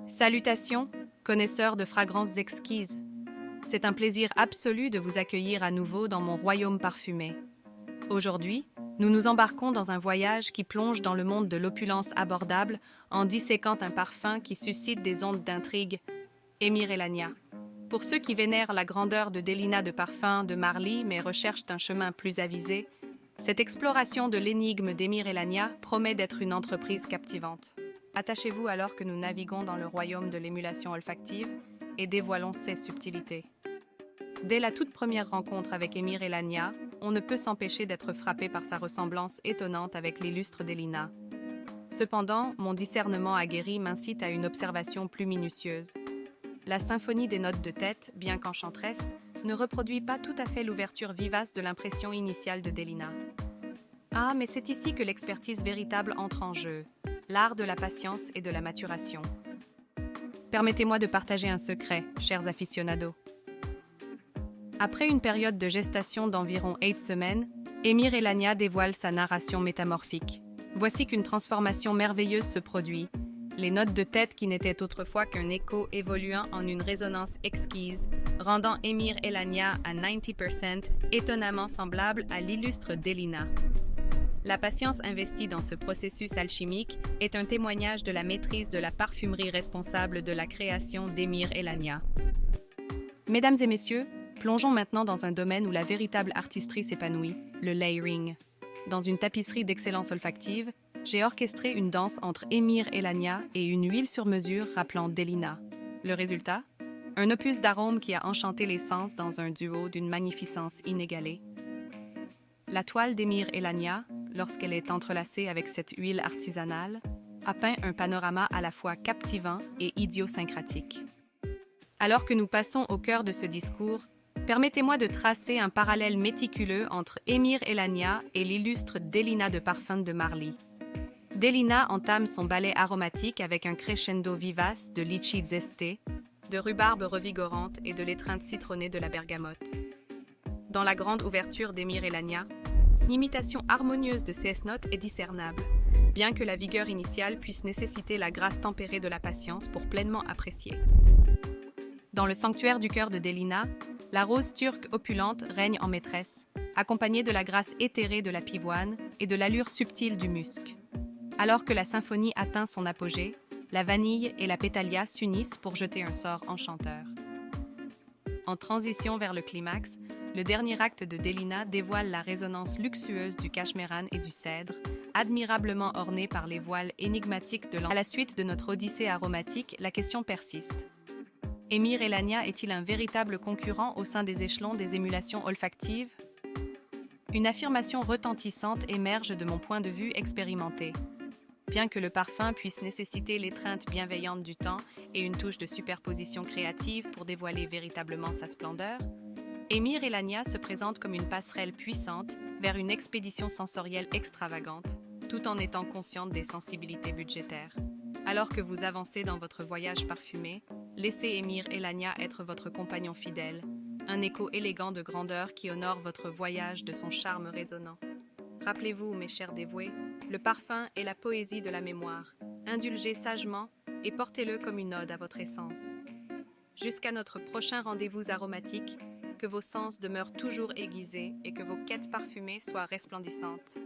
Salutations, connaisseurs de fragrances exquises. C'est un plaisir absolu de vous accueillir à nouveau dans mon royaume parfumé. Aujourd'hui, nous nous embarquons dans un voyage qui plonge dans le monde de l'opulence abordable en disséquant un parfum qui suscite des ondes d'intrigue, Émir Elania. Pour ceux qui vénèrent la grandeur de Delina de Parfum de Marly mais recherchent un chemin plus avisé, cette exploration de l'énigme d'Émir Elania promet d'être une entreprise captivante. Attachez-vous alors que nous naviguons dans le royaume de l'émulation olfactive et dévoilons ses subtilités. Dès la toute première rencontre avec Émir Elania, on ne peut s'empêcher d'être frappé par sa ressemblance étonnante avec l'illustre Delina. Cependant, mon discernement aguerri m'incite à une observation plus minutieuse. La symphonie des notes de tête, bien qu'enchanteresse, ne reproduit pas tout à fait l'ouverture vivace de l'impression initiale de Delina. Ah, mais c'est ici que l'expertise véritable entre en jeu, l'art de la patience et de la maturation. Permettez-moi de partager un secret, chers aficionados. Après une période de gestation d'environ 8 semaines, Émir Elania dévoile sa narration métamorphique. Voici qu'une transformation merveilleuse se produit. Les notes de tête qui n'étaient autrefois qu'un écho évoluant en une résonance exquise, rendant Émir Elania à 90% étonnamment semblable à l'illustre Delina. La patience investie dans ce processus alchimique est un témoignage de la maîtrise de la parfumerie responsable de la création d'Émir Elania. Mesdames et messieurs, plongeons maintenant dans un domaine où la véritable artistrie s'épanouit, le layering. Dans une tapisserie d'excellence olfactive, j'ai orchestré une danse entre Émir Elania et une huile sur mesure rappelant Delina. Le résultat? Un opus d'arômes qui a enchanté les sens dans un duo d'une magnificence inégalée. La toile d'Émir Elania, lorsqu'elle est entrelacée avec cette huile artisanale, a peint un panorama à la fois captivant et idiosyncratique. Alors que nous passons au cœur de ce discours, permettez-moi de tracer un parallèle méticuleux entre Émir Elania et l'illustre Delina de Parfum de Marly. Delina entame son ballet aromatique avec un crescendo vivace de litchi zesté, de rhubarbe revigorante et de l'étreinte citronnée de la bergamote. Dans la grande ouverture d'Émir Elania, l'imitation harmonieuse de ces notes est discernable, bien que la vigueur initiale puisse nécessiter la grâce tempérée de la patience pour pleinement apprécier. Dans le sanctuaire du cœur de Delina, la rose turque opulente règne en maîtresse, accompagnée de la grâce éthérée de la pivoine et de l'allure subtile du musc. Alors que la symphonie atteint son apogée, la vanille et la pétalia s'unissent pour jeter un sort enchanteur. En transition vers le climax, le dernier acte de Delina dévoile la résonance luxueuse du cachemérane et du cèdre, admirablement ornée par les voiles énigmatiques de l'an. À la suite de notre odyssée aromatique, la question persiste. Émir Elania est-il un véritable concurrent au sein des échelons des émulations olfactives? Une affirmation retentissante émerge de mon point de vue expérimenté. Bien que le parfum puisse nécessiter l'étreinte bienveillante du temps et une touche de superposition créative pour dévoiler véritablement sa splendeur, Émir Elania se présente comme une passerelle puissante vers une expédition sensorielle extravagante, tout en étant consciente des sensibilités budgétaires. Alors que vous avancez dans votre voyage parfumé, laissez Émir Elania être votre compagnon fidèle, un écho élégant de grandeur qui honore votre voyage de son charme résonnant. Rappelez-vous, mes chers dévoués, le parfum est la poésie de la mémoire. Indulgez sagement et portez-le comme une ode à votre essence. Jusqu'à notre prochain rendez-vous aromatique, que vos sens demeurent toujours aiguisés et que vos quêtes parfumées soient resplendissantes.